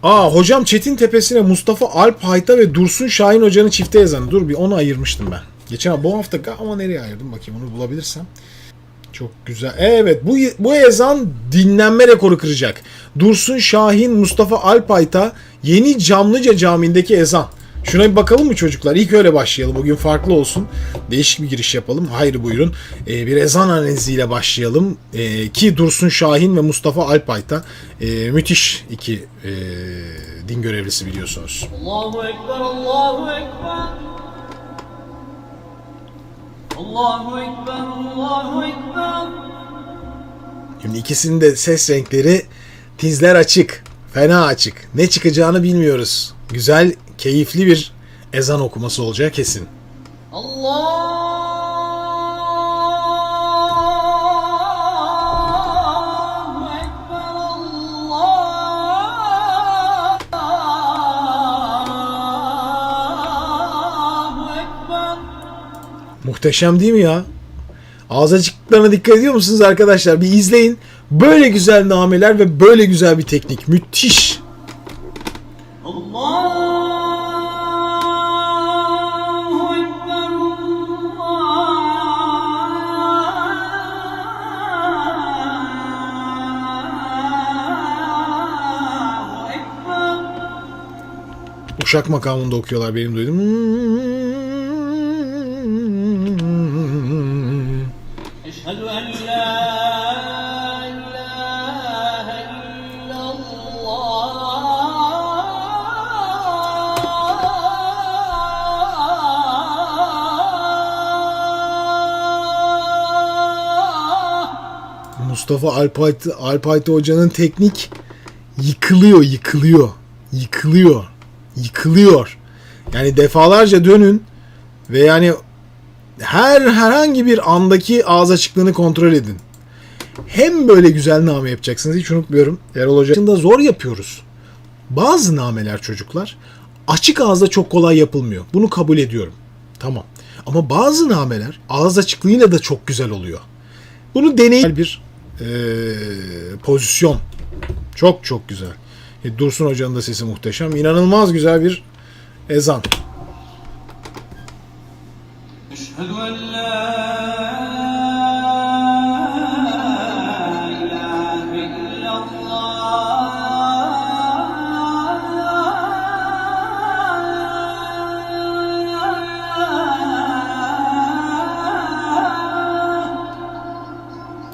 Hocam Çetin Tepesi'ne Mustafa Alp Hayta ve Dursun Şahin Hoca'nın çifte yazanı. Dur bir onu ayırmıştım ben. Bu hafta ama nereye ayırdım bakayım onu bulabilirsem. Çok güzel. Evet bu ezan dinlenme rekoru kıracak. Dursun Şahin Mustafa Alp Hayta Yeni Camlıca Camii'ndeki ezan. Şuna bir bakalım mı çocuklar? İlk öyle başlayalım. Bugün farklı olsun. Değişik bir giriş yapalım. Hayır buyurun. Bir ezan analiziyle başlayalım. Ki Dursun Şahin ve Mustafa Alpayta müthiş iki din görevlisi biliyorsunuz. Allahu Ekber, Allahu Ekber. Allahu Ekber, Allahu Ekber. Şimdi ikisinin de ses renkleri tizler açık. Fena açık. Ne çıkacağını bilmiyoruz. Güzel, keyifli bir ezan okuması olacağı kesin. Allahu Ekber, Allahu Ekber. Muhteşem değil mi ya? Ağız açıklıklarına dikkat ediyor musunuz arkadaşlar? Bir izleyin. Böyle güzel nameler ve böyle güzel bir teknik. Müthiş. Allahu Ekber, Allahu Ekber. Uşak makamında okuyorlar benim duyduğum. Eşhedü en la ilahe illallah. Mustafa Alpaytı Hoca'nın teknik yıkılıyor. Yani defalarca dönün ve yani herhangi bir andaki ağız açıklığını kontrol edin. Hem böyle güzel name yapacaksınız, hiç unutmuyorum. Erol Hoca'nın da zor yapıyoruz. Bazı nameler çocuklar açık ağızda çok kolay yapılmıyor. Bunu kabul ediyorum. Tamam. Ama bazı nameler ağız açıklığıyla da çok güzel oluyor. Bunu deneyin bir pozisyon. Çok çok güzel. Dursun Hoca'nın da sesi muhteşem. İnanılmaz güzel bir ezan. Eşhedü en la ilahe illallah.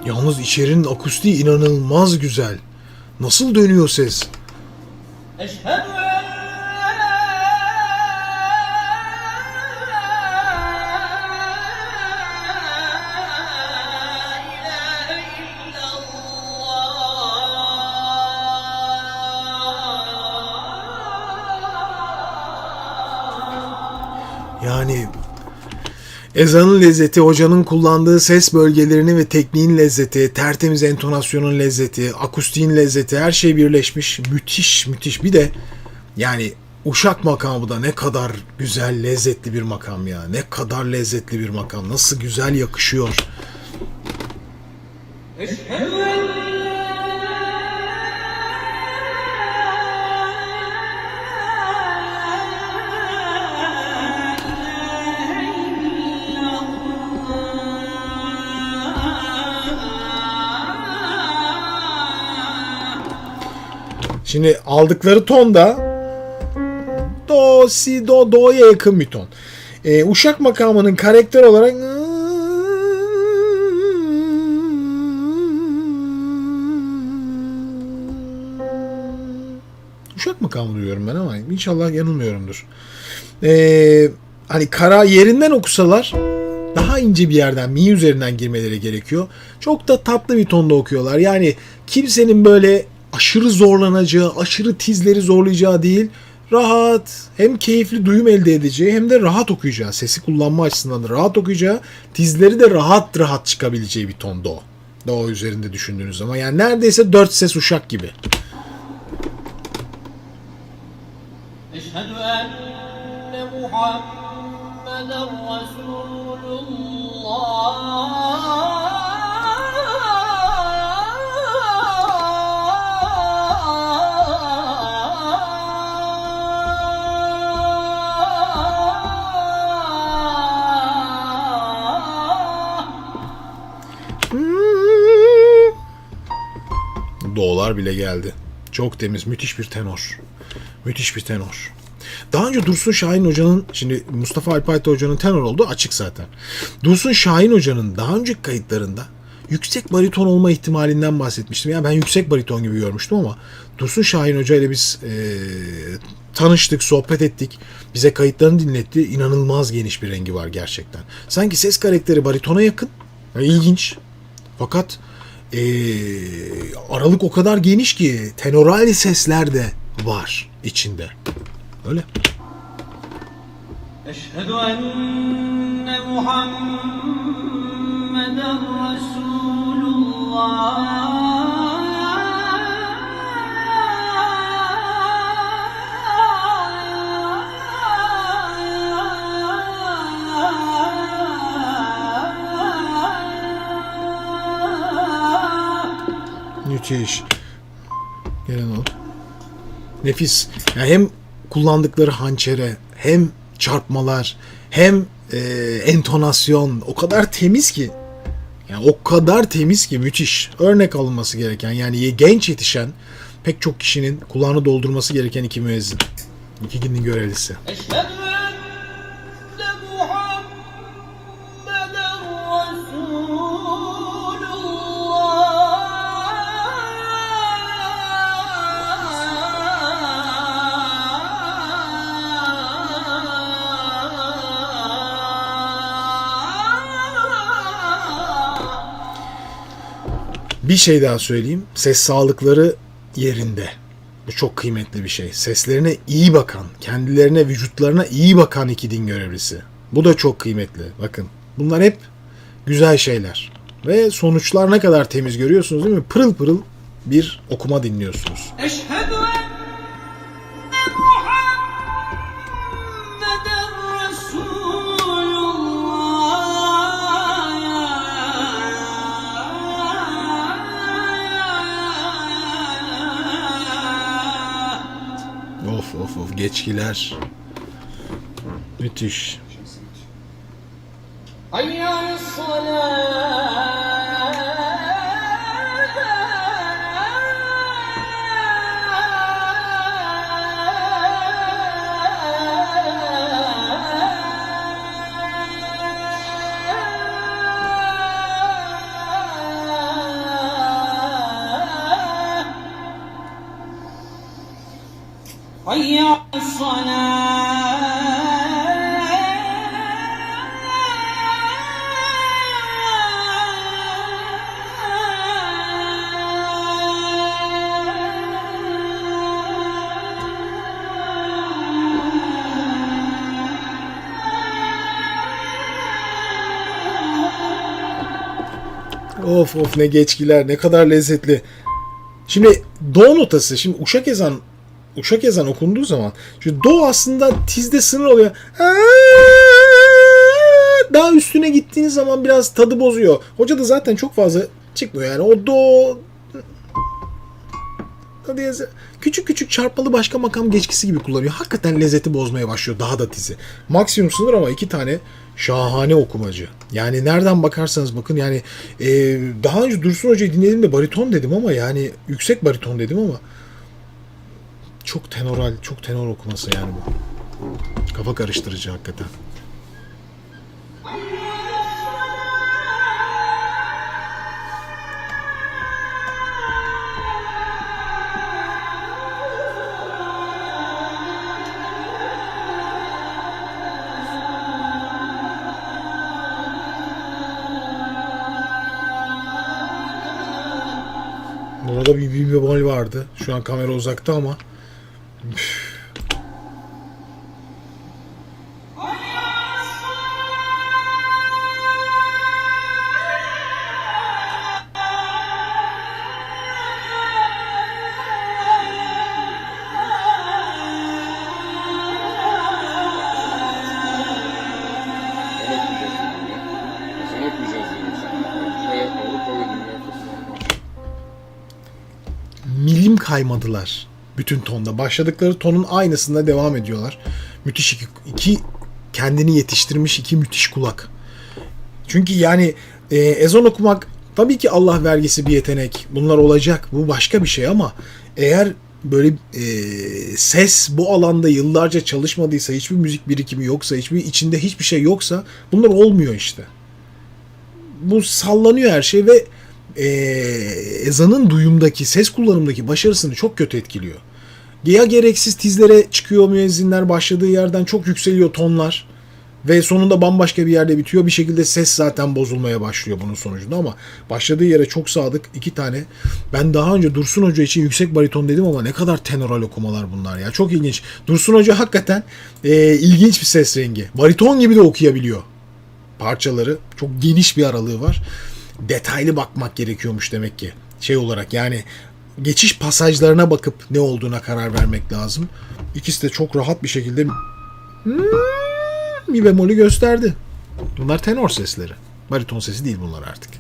Yalnız içerinin akustiği inanılmaz güzel. Nasıl dönüyor ses? Eşhedü en la ilahe illallah. Yani ezanın lezzeti, hocanın kullandığı ses bölgelerini ve tekniğin lezzeti, tertemiz entonasyonun lezzeti, akustiğin lezzeti, her şey birleşmiş. Müthiş. Bir de yani Uşak makamı da ne kadar güzel, lezzetli bir makam ya. Ne kadar lezzetli bir makam. Nasıl güzel yakışıyor. Eşhedü en Şimdi aldıkları ton da do, si, do, do'ya yakın bir ton. Uşak makamının karakter olarak Uşak makamı duyuyorum ben ama inşallah yanılmıyorumdur. Hani kara yerinden okusalar daha ince bir yerden mi üzerinden girmeleri gerekiyor. Çok da tatlı bir tonda okuyorlar. Yani kimsenin böyle aşırı zorlanacağı, aşırı tizleri zorlayacağı değil. Rahat, hem keyifli duyum elde edeceği hem de rahat okuyacağı, sesi kullanma açısından da rahat okuyacağı, tizleri de rahat çıkabileceği bir tonda o. Do üzerinde düşündüğünüz zaman. Yani neredeyse 4 ses Uşak gibi. Eşhedü enne Muhammeden Resulullah. Doğular bile geldi. Çok temiz, müthiş bir tenor. Müthiş bir tenor. Daha önce Dursun Şahin Hoca'nın, şimdi Mustafa Alpayta Hoca'nın tenor olduğu açık zaten. Dursun Şahin Hoca'nın daha önceki kayıtlarında yüksek bariton olma ihtimalinden bahsetmiştim. Yani ben yüksek bariton gibi görmüştüm ama Dursun Şahin Hoca ile biz tanıştık, sohbet ettik. Bize kayıtlarını dinletti. İnanılmaz geniş bir rengi var gerçekten. Sanki ses karakteri baritona yakın. Yani ilginç. Fakat aralık o kadar geniş ki tenoral sesler de var içinde. Öyle. Eşhedü enne Muhammeden Resulullah. Müthiş. Gelen o. Nefis. Yani hem kullandıkları hançere, hem çarpmalar, hem entonasyon o kadar temiz ki. Yani o kadar temiz ki müthiş. Örnek alınması gereken, yani genç yetişen pek çok kişinin kulağını doldurması gereken iki müezzin. İki dinin görevlisi. Eşhedü enne Muhammeden Resulullah. Bir şey daha söyleyeyim. Ses sağlıkları yerinde. Bu çok kıymetli bir şey. Seslerine iyi bakan, kendilerine, vücutlarına iyi bakan iki din görevlisi. Bu da çok kıymetli. Bakın, bunlar hep güzel şeyler. Ve sonuçlar ne kadar temiz görüyorsunuz değil mi? Pırıl pırıl bir okuma dinliyorsunuz. Eşhedü enne Muhammeden Resulullah. Of geçkiler. Müthiş. Hayya Of ne geçkiler, ne kadar lezzetli. Şimdi do notası, şimdi uşak ezan okunduğu zaman şu do aslında tizde sınır oluyor. Daha üstüne gittiğiniz zaman biraz tadı bozuyor. Hoca da zaten çok fazla çıkmıyor yani. O do küçük çarpmalı başka makam geçkisi gibi kullanıyor. Hakikaten lezzeti bozmaya başlıyor. Daha da tizi. Maksimum sınır ama iki tane şahane okumacı. Yani nereden bakarsanız bakın yani daha önce Dursun Hoca'yı dinlediğimde bariton dedim ama yani yüksek bariton dedim ama çok tenoral, çok tenor okuması yani bu. Kafa karıştırıcı hakikaten. Burada bir bemol vardı. Şu an kamera uzakta ama. Milim kaymadılar bütün tonda. Başladıkları tonun aynısında devam ediyorlar. Müthiş iki kendini yetiştirmiş iki müthiş kulak. Çünkü yani ezan okumak Tabii ki Allah vergisi bir yetenek. Bunlar olacak. Bu başka bir şey ama eğer böyle ses bu alanda yıllarca çalışmadıysa, hiçbir müzik birikimi yoksa, içinde hiçbir şey yoksa bunlar olmuyor işte. Bu sallanıyor her şey ve ezanın duyumdaki, ses kullanımındaki başarısını çok kötü etkiliyor. Ya gereksiz tizlere çıkıyor müezzinler, başladığı yerden çok yükseliyor tonlar ve sonunda bambaşka bir yerde bitiyor. Bir şekilde ses zaten bozulmaya başlıyor bunun sonucunda ama başladığı yere çok sadık iki tane. Ben daha önce Dursun Hoca için yüksek bariton dedim ama ne kadar tenoral okumalar bunlar ya. Çok ilginç. Dursun Hoca hakikaten ilginç bir ses rengi. Bariton gibi de okuyabiliyor parçaları. Çok geniş bir aralığı var. Detaylı bakmak gerekiyormuş demek ki. Şey olarak yani geçiş pasajlarına bakıp ne olduğuna karar vermek lazım. İkisi de çok rahat bir şekilde mi bemolü gösterdi. Bunlar tenor sesleri. Bariton sesi değil bunlar artık.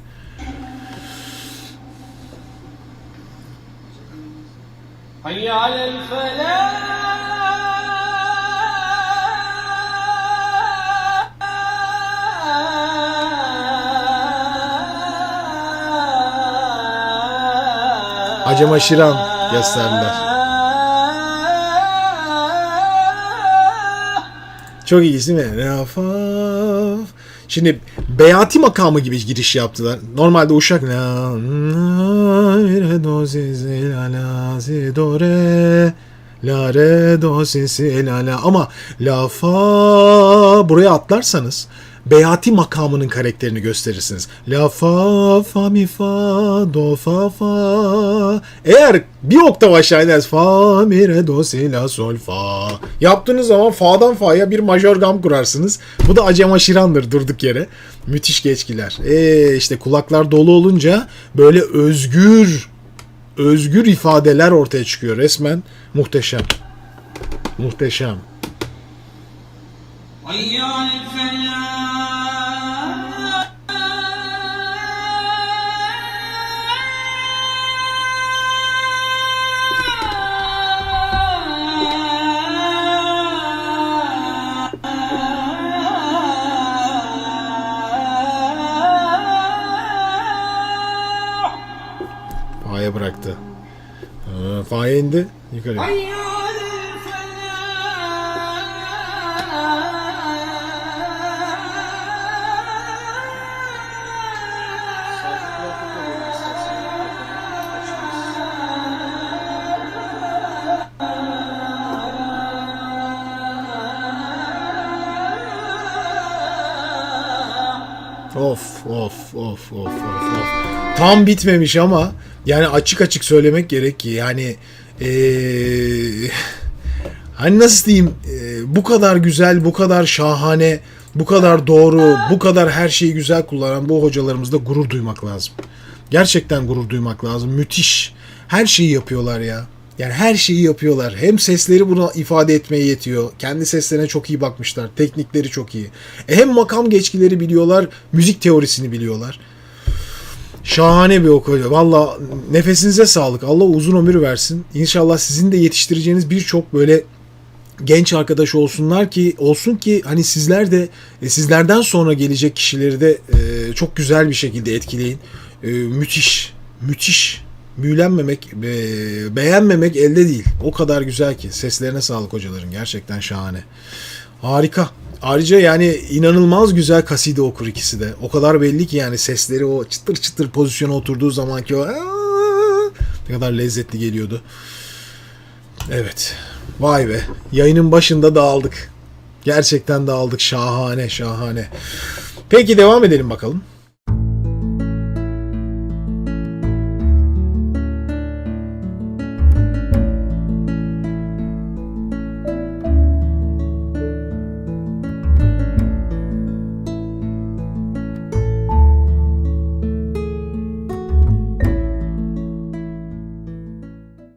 حي على الفلاح Acem Aşiran gösterdiler. Çok iyi değil mi? Rafaf. Şimdi Beyati makamı gibi giriş yaptılar. Normalde Uşak la re do si si la la si do re la re do si si la la ama la fa buraya atlarsanız Beyati makamının karakterini gösterirsiniz. La fa fa mi fa do fa fa. Eğer bir oktav aşağı inerseniz fa mi re do si la sol fa. Yaptığınız zaman fa'dan fa'ya bir majör gam kurarsınız. Bu da Acem Aşiran'dır durduk yere. Müthiş geçkiler. İşte kulaklar dolu olunca böyle özgür ifadeler ortaya çıkıyor. Resmen muhteşem. Muhteşem. حي على الفلاح Fa'ya bıraktı. Fa'ya indi. Yukarı. حي على Of. Tam bitmemiş ama yani açık açık söylemek gerek ki yani hani nasıl diyeyim bu kadar güzel, bu kadar şahane, bu kadar doğru, bu kadar her şeyi güzel kullanan bu hocalarımızda gurur duymak lazım. Gerçekten gurur duymak lazım. Müthiş. Her şeyi yapıyorlar ya. Yani her şeyi yapıyorlar. Hem sesleri buna ifade etmeye yetiyor. Kendi seslerine çok iyi bakmışlar. Teknikleri çok iyi. Hem makam geçkileri biliyorlar, müzik teorisini biliyorlar. Şahane bir okul. Valla nefesinize sağlık. Allah uzun ömür versin. İnşallah sizin de yetiştireceğiniz birçok böyle genç arkadaş olsun ki hani sizler de sizlerden sonra gelecek kişileri de çok güzel bir şekilde etkileyin. Müthiş. Büyülenmemek, beğenmemek elde değil. O kadar güzel ki. Seslerine sağlık hocaların. Gerçekten şahane. Harika. Ayrıca yani inanılmaz güzel kaside okur ikisi de. O kadar belli ki yani sesleri o çıtır çıtır pozisyona oturduğu zamanki o ne kadar lezzetli geliyordu. Evet. Vay be. Yayının başında dağıldık. Gerçekten dağıldık. Şahane. Peki devam edelim bakalım.